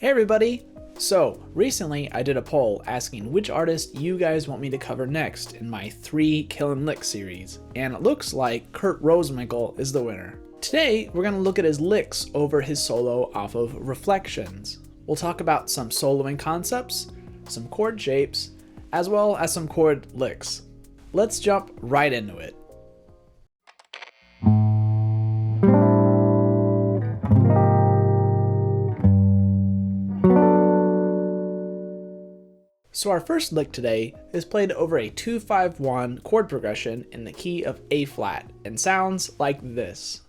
Hey everybody! So, recently I did a poll asking which artist you guys want me to cover next in my 3 Killin' Lick series, and it looks like Kurt Rosenwinkel is the winner. Today, we're going to look at his licks over his solo off of Reflections. We'll talk about some soloing concepts, some chord shapes, as well as some chord licks. Let's jump right into it. So our first lick today is played over a 2-5-1 chord progression in the key of A flat and sounds like this.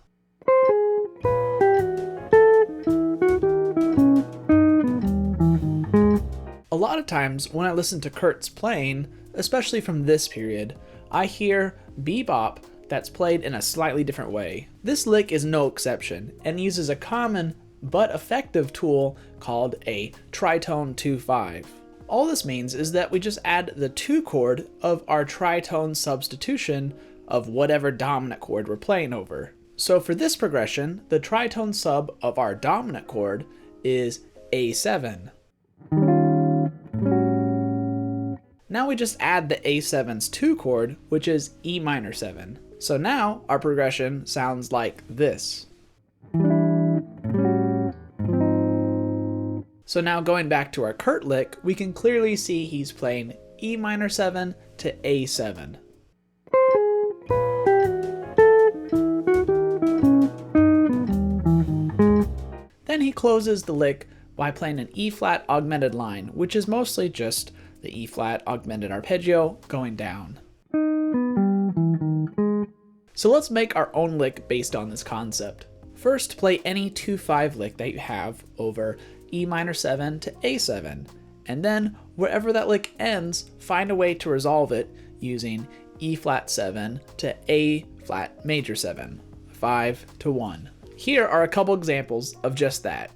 A lot of times when I listen to Kurt's playing, especially from this period, I hear bebop that's played in a slightly different way. This lick is no exception and uses a common but effective tool called a tritone 2-5. All this means is that we just add the 2 chord of our tritone substitution of whatever dominant chord we're playing over. So for this progression, the tritone sub of our dominant chord is A7. Now we just add the A7's 2 chord, which is E minor 7. So now our progression sounds like this. So now going back to our Kurt lick, we can clearly see he's playing E minor 7 to A7. Then he closes the lick by playing an E flat augmented line, which is mostly just the E flat augmented arpeggio going down. So let's make our own lick based on this concept. First, play any 2-5 lick that you have over E minor 7 to A7, and then wherever that lick ends, find a way to resolve it using E flat 7 to A flat major 7, 5 to 1. Here are a couple examples of just that.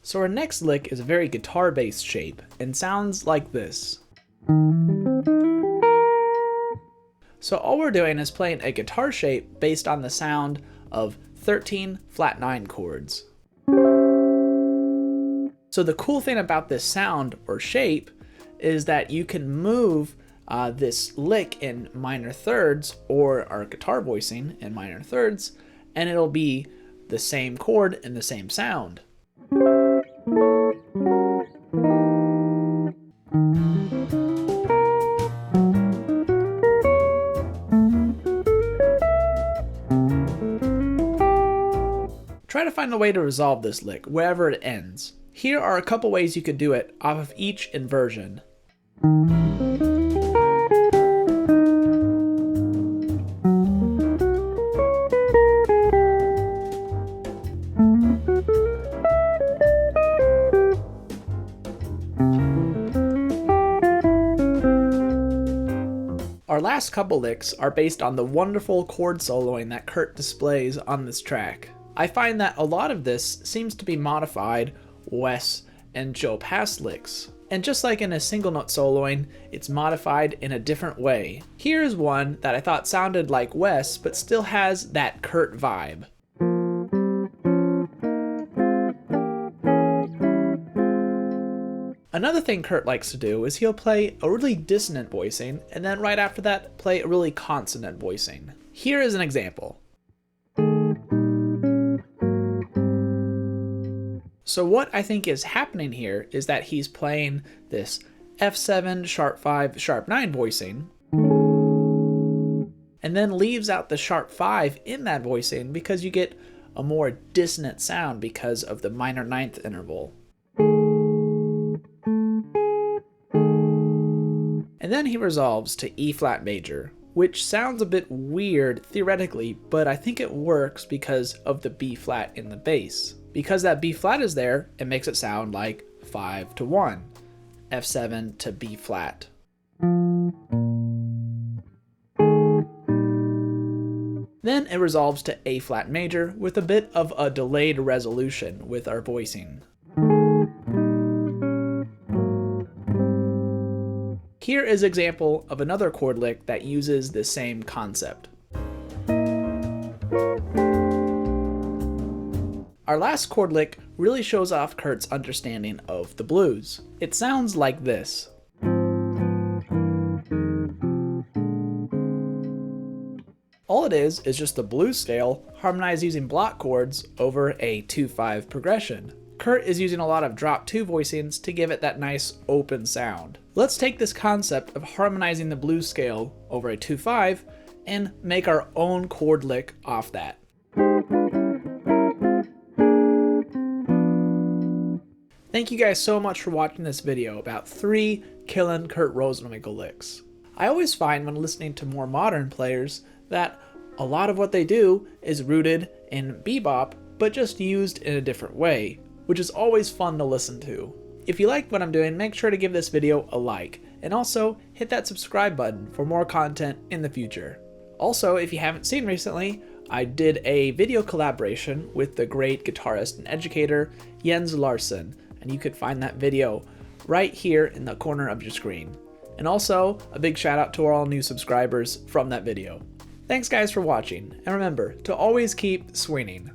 So our next lick is a very guitar-based shape and sounds like this. So all we're doing is playing a guitar shape based on the sound of 13 flat 9 chords. So the cool thing about this sound or shape is that you can move this lick in minor thirds or our guitar voicing in minor thirds, and it'll be the same chord and the same sound. Try to find a way to resolve this lick wherever it ends. Here are a couple ways you could do it off of each inversion. Our last couple licks are based on the wonderful chord soloing that Kurt displays on this track. I find that a lot of this seems to be modified Wes and Joe Pass licks. And just like in a single note soloing, it's modified in a different way. Here's one that I thought sounded like Wes, but still has that Kurt vibe. Another thing Kurt likes to do is he'll play a really dissonant voicing, and then right after that, play a really consonant voicing. Here is an example. So what I think is happening here is that he's playing this F7, sharp 5, sharp 9 voicing, and then leaves out the sharp 5 in that voicing because you get a more dissonant sound because of the minor 9th interval. And then he resolves to E flat major, which sounds a bit weird theoretically, but I think it works because of the B flat in the bass. Because that B flat is there, it makes it sound like 5 to 1, F7 to B flat. Then it resolves to A flat major with a bit of a delayed resolution with our voicing. Here is an example of another chord lick that uses the same concept. Our last chord lick really shows off Kurt's understanding of the blues. It sounds like this. All it is just the blues scale harmonized using block chords over a 2/5 progression. Kurt is using a lot of drop 2 voicings to give it that nice open sound. Let's take this concept of harmonizing the blues scale over a 2/5 and make our own chord lick off that. Thank you guys so much for watching this video about 3 KILLIN Kurt Rosenwinkel licks. I always find when listening to more modern players that a lot of what they do is rooted in bebop, but just used in a different way, which is always fun to listen to. If you like what I'm doing, make sure to give this video a like, and also hit that subscribe button for more content in the future. Also, if you haven't seen recently, I did a video collaboration with the great guitarist and educator Jens Larsen, and you could find that video right here in the corner of your screen. And also, a big shout out to all new subscribers from that video. Thanks guys for watching, and remember to always keep swinging.